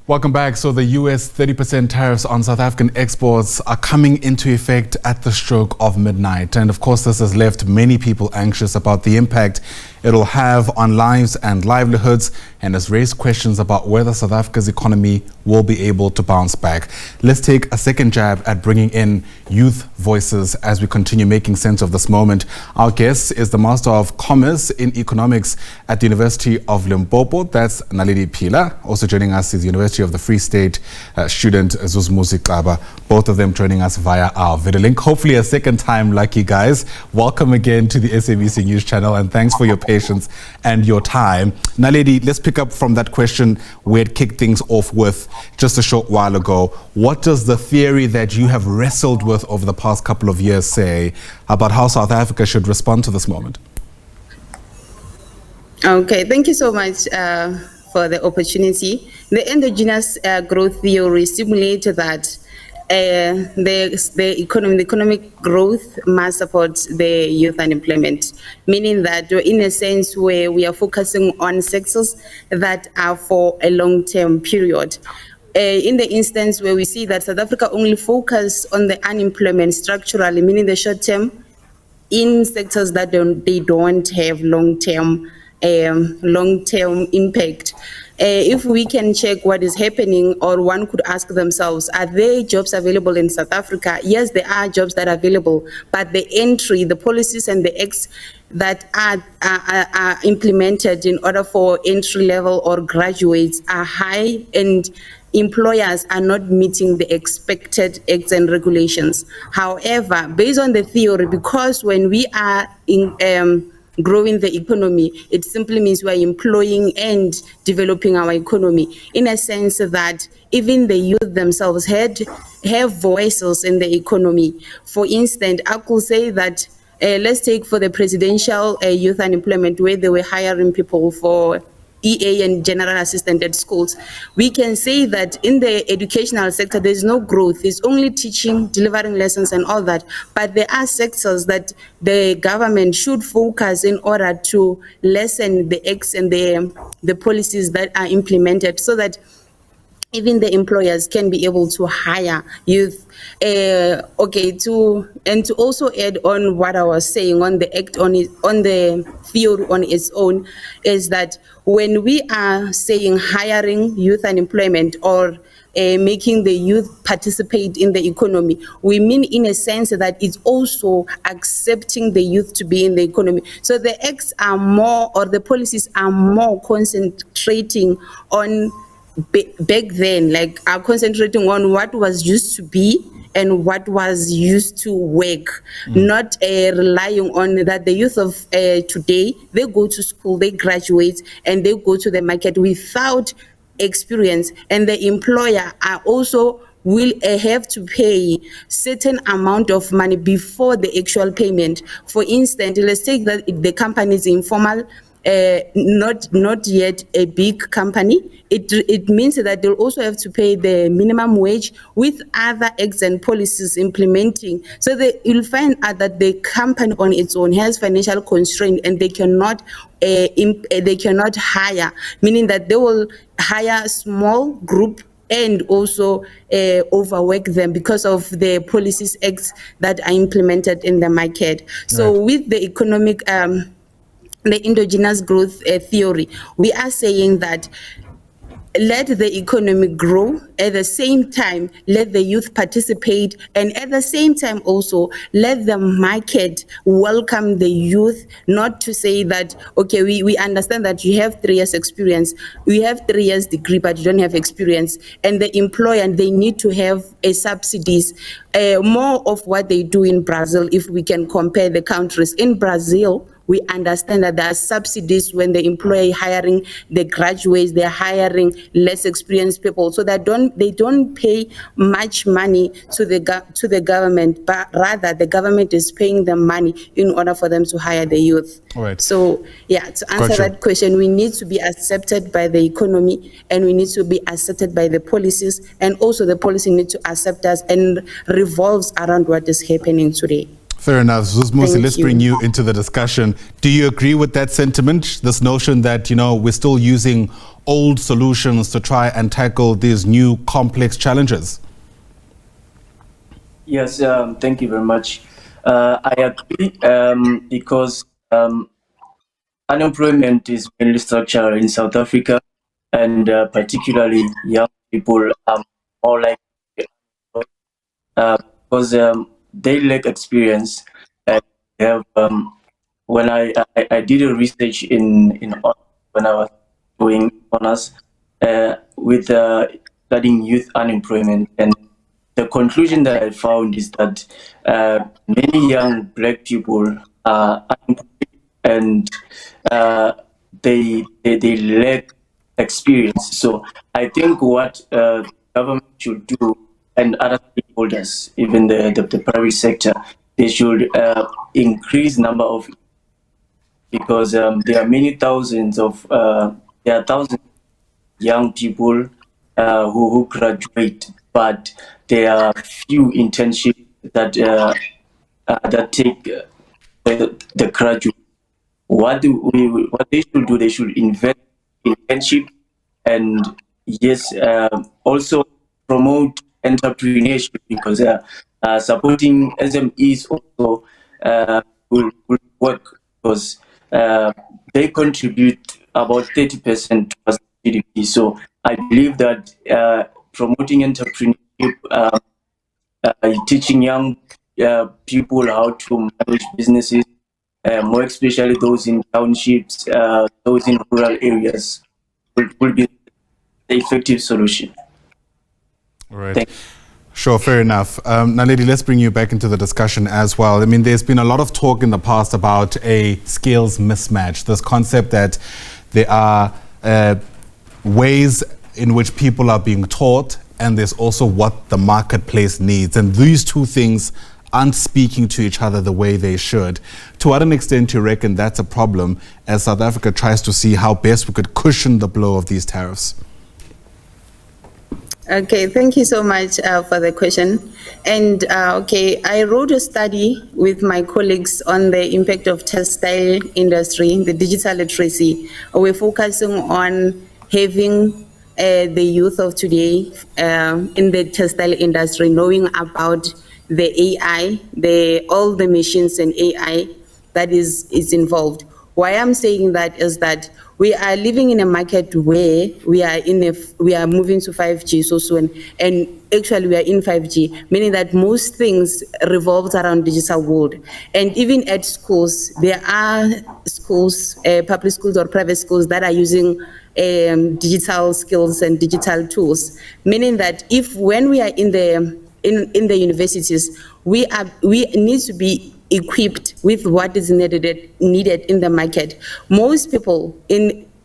Welcome back. So the US 30% tariffs on South African exports are coming into effect at the stroke of midnight. And of course, this has left many people anxious about the impact it'll have on lives and livelihoods, and has raised questions about whether South Africa's economy will be able to bounce back. Let's take a second jab at bringing in youth voices as we continue making sense of this moment. Our guest is the Master of Commerce in Economics at the University of Limpopo. That's Naledi Pila. Also joining us is the University of the Free State student Zuzmuzi Xaba. Both of them joining us via our video link. Hopefully a second time lucky, guys. Welcome again to the SABC News Channel, and thanks for your patience and your time. Naledi, let's pick up from that question we had kicked things off with just a short while ago. What does the theory that you have wrestled with over the past couple of years say about how South Africa should respond to this moment? Okay, thank you so much for the opportunity. The endogenous growth theory simulates that the economic growth must support the youth unemployment, meaning that in a sense where we are focusing on sectors that are for a long-term period. In the instance where we see that South Africa only focus on the unemployment structurally, meaning the short term, in sectors that they don't have long-term impact. If we can check what is happening, or one could ask themselves, are there jobs available in South Africa? Yes, there are jobs that are available, but the entry, the policies and the acts that are implemented in order for entry level or graduates are high, and employers are not meeting the expected acts and regulations. However, based on the theory, because when we are growing the economy, it simply means we are employing and developing our economy, in a sense that even the youth themselves have voices in the economy. For instance, I could say that let's take for the presidential youth unemployment, where they were hiring people for EA and general assistant at schools. We can say that in the educational sector, there's no growth. It's only teaching, delivering lessons and all that. But there are sectors that the government should focus in order to lessen the acts and the policies that are implemented, so that even the employers can be able to hire youth. To also add on what I was saying on the act on the theory on its own, is that when we are saying hiring youth unemployment or making the youth participate in the economy, we mean in a sense that it's also accepting the youth to be in the economy. So the acts are more, or the policies are more concentrating on back then, like are concentrating on what was used to be and what was used to work, not relying on that the youth of today, they go to school, they graduate, and they go to the market without experience, and the employer are also will have to pay certain amount of money before the actual payment. For instance, let's take that the company is informal, not yet a big company, it means that they'll also have to pay the minimum wage with other acts and policies implementing. So you'll find out that the company on its own has financial constraint, and they cannot hire, meaning that they will hire a small group and also overwork them because of the policies acts that are implemented in the market. So right. With the economic the endogenous growth theory, we are saying that let the economy grow, at the same time let the youth participate, and at the same time also let the market welcome the youth. Not to say that, okay, we understand that you have 3 years experience, we have 3 years degree, but you don't have experience, and the employer, they need to have a subsidies, more of what they do in Brazil. If we can compare the countries, in Brazil we understand that there are subsidies when the employer hiring the graduates, they're hiring less experienced people, so that they don't pay much money to the government, but rather the government is paying them money in order for them to hire the youth. All right. So yeah, to answer that question, we need to be accepted by the economy, and we need to be accepted by the policies, and also the policy need to accept us and revolves around what is happening today. Fair enough. Zuzmuzi, Thank let's you. bring you into the discussion. Do you agree with that sentiment? This notion that, we're still using old solutions to try and tackle these new complex challenges? Yes, thank you very much. I agree because unemployment is mainly structural in South Africa, and particularly young people are more likely because they lack experience. And they have when I did a research in when I was doing honors with studying youth unemployment, and the conclusion that I found is that many young black people are unemployed, and they lack experience. So I think what government should do, and other stakeholders, even the private sector, they should increase number of, because there are many thousands of there are thousands of young people who graduate, but there are few internships that take the graduate. What they should do, they should invest in internship, and yes, also promote entrepreneurship, because supporting SMEs also will work, because they contribute about 30% to GDP. So I believe that promoting entrepreneurship, teaching young people how to manage businesses, more especially those in townships, those in rural areas, will be the effective solution. All right. Sure, fair enough. Naledi, let's bring you back into the discussion as well. I mean, there's been a lot of talk in the past about a skills mismatch, this concept that there are ways in which people are being taught, and there's also what the marketplace needs. And these two things aren't speaking to each other the way they should. To what an extent do you reckon that's a problem as South Africa tries to see how best we could cushion the blow of these tariffs? Okay, thank you so much for the question. And I wrote a study with my colleagues on the impact of textile industry, the digital literacy. We're focusing on having the youth of today in the textile industry knowing about the AI, all the machines and AI that is involved. Why I'm saying that is that we are living in a market where we are moving to 5G so soon, and actually we are in 5G, meaning that most things revolves around digital world. And even at schools, there are schools, public schools or private schools, that are using digital skills and digital tools, meaning that when we are in the universities, we need to be equipped with what is needed in the market. Most people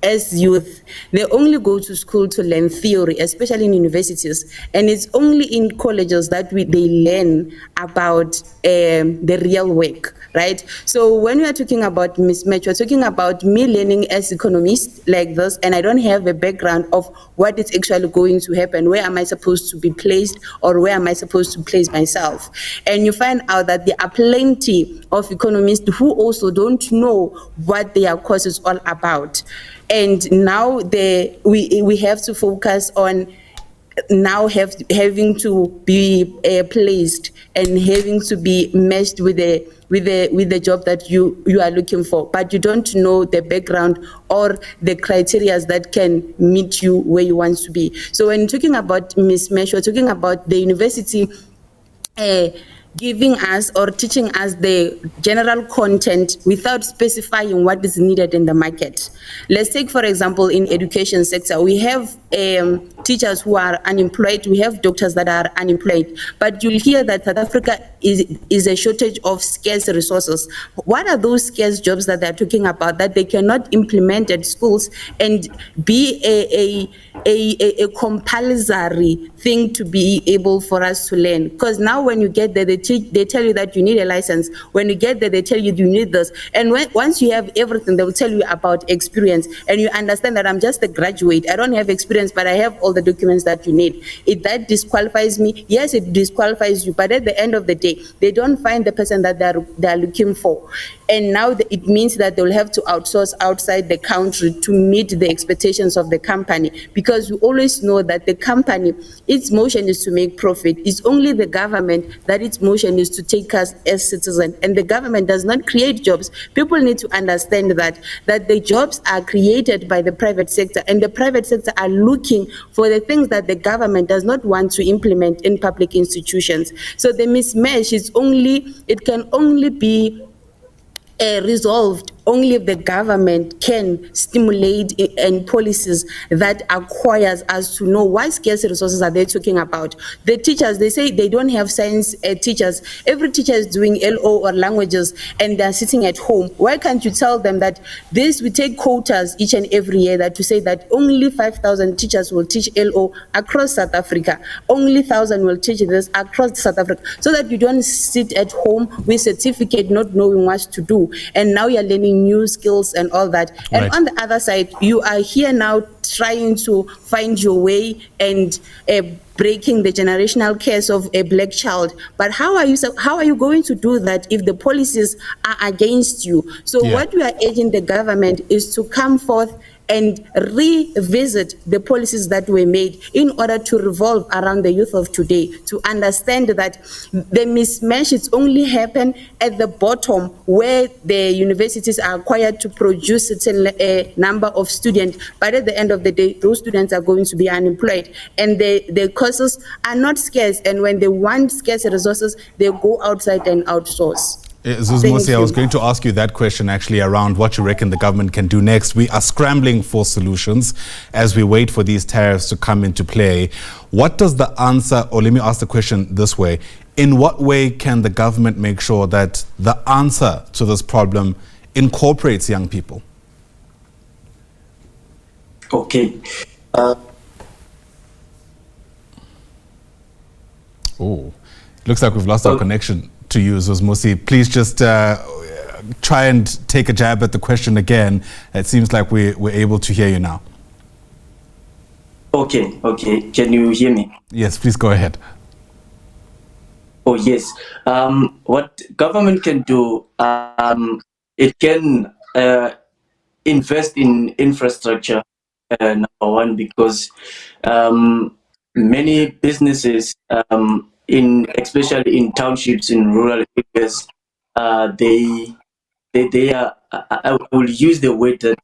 as youth, they only go to school to learn theory, especially in universities, and it's only in colleges that they learn about the real work, right? So when we are talking about mismatch, we're talking about me learning as economist like this, and I don't have a background of what is actually going to happen. Where am I supposed to be placed, or where am I supposed to place myself? And you find out that there are plenty of economists who also don't know what their course is all about. And now we have to focus on now having to be placed and having to be matched with the job that you are looking for, but you don't know the background or the criteria that can meet you where you want to be. So when talking about mismatch, we're talking about the university giving us or teaching us the general content without specifying what is needed in the market. Let's take, for example, in education sector, we have teachers who are unemployed, we have doctors that are unemployed, but you'll hear that South Africa is a shortage of scarce resources. What are those scarce jobs that they're talking about that they cannot implement at schools and be a compulsory thing to be able for us to learn? Because now when you get there, the they tell you that you need a license. When you get there, they tell you need this. And once you have everything, they will tell you about experience, and you understand that I'm just a graduate. I don't have experience, but I have all the documents that you need. If that disqualifies me, yes, it disqualifies you. But at the end of the day, they don't find the person that they're looking for. And now it means that they'll have to outsource outside the country to meet the expectations of the company, because we always know that the company, its motion is to make profit. It's only the government that its motion is to take us as citizens, and the government does not create jobs. People need to understand that the jobs are created by the private sector, and the private sector are looking for the things that the government does not want to implement in public institutions. So the mismatch it can only be resolved only if the government can stimulate and policies that acquires us to know what scarce resources are they talking about. The teachers, they say they don't have science teachers. Every teacher is doing LO or languages, and they're sitting at home. Why can't you tell them that we take quotas each and every year, that to say that only 5,000 teachers will teach LO across South Africa, only 1,000 will teach this across South Africa, so that you don't sit at home with certificate not knowing what to do, and now you're learning new skills and all that. And Right. on the other side, you are here now trying to find your way and breaking the generational curse of a black child. But how are you going to do that if the policies are against you? So Yeah. what we are urging the government is to come forth and revisit the policies that were made in order to revolve around the youth of today, to understand that the mismatch is only happen at the bottom, where the universities are required to produce a certain number of students, but at the end of the day, those students are going to be unemployed, and the courses are not scarce, and when they want scarce resources, they go outside and outsource. Zuzmuzi, I was you. going to ask you that question actually around what you reckon the government can do next. We are scrambling for solutions as we wait for these tariffs to come into play. What does the answer, or let me ask the question this way, in what way can the government make sure that the answer to this problem incorporates young people? Okay. Oh, looks like we've lost our connection to you, Zuzmuzi. Please just try and take a jab at the question again. It seems like we're able to hear you now. Okay. Can you hear me? Yes, please go ahead. Oh, yes. What government can do, it can invest in infrastructure, number one, because many businesses, especially in townships, in rural areas, they are, I will use the word that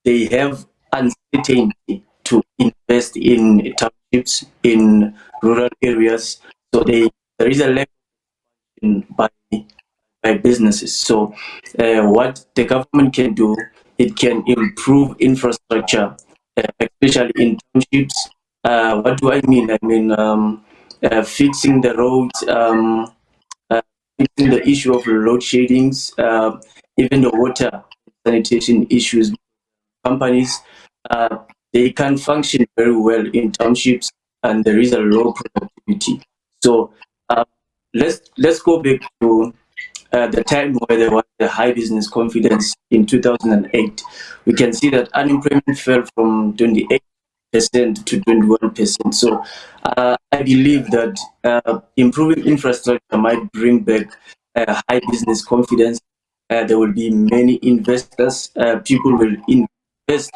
they have uncertainty to invest in townships, in rural areas. So there is a lack by businesses. So what the government can do, it can improve infrastructure, especially in townships. What do I mean? I mean fixing the roads, fixing the issue of load sheddings, even the water sanitation issues. Companies, they can function very well in townships, and there is a low productivity. So let's go back to the time where there was a high business confidence in 2008. We can see that unemployment fell from 28% to 21%. So I believe that improving infrastructure might bring back high business confidence. There will be many investors. People will invest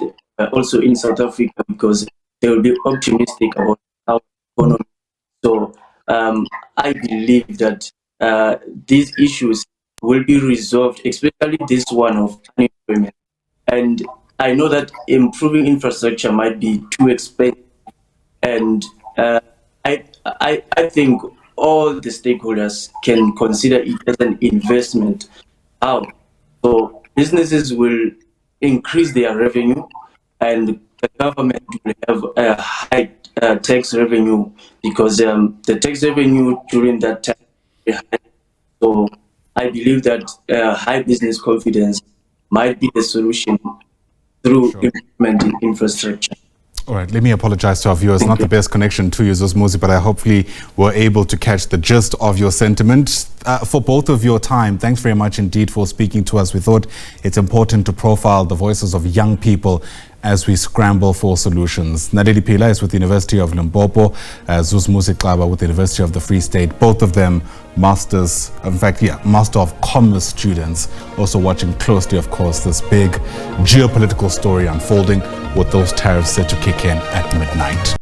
also in South Africa because they will be optimistic about our economy. So I believe that these issues will be resolved, especially this one of unemployment. And I know that improving infrastructure might be too expensive, and I think all the stakeholders can consider it as an investment. How? So businesses will increase their revenue, and the government will have a high tax revenue, because the tax revenue during that time will be high. So I believe that high business confidence might be the solution through Sure. improvement in infrastructure. All right, let me apologize to our viewers. Not the best connection to you, Zuzmuzi, but I hopefully were able to catch the gist of your sentiment. For both of your time, thanks very much indeed for speaking to us. We thought it's important to profile the voices of young people as we scramble for solutions. Naledi Pila is with the University of Limpopo, Zuzmuzi Xaba with the University of the Free State, both of them Master of Commerce students, also watching closely, of course, this big geopolitical story unfolding with those tariffs set to kick in at midnight.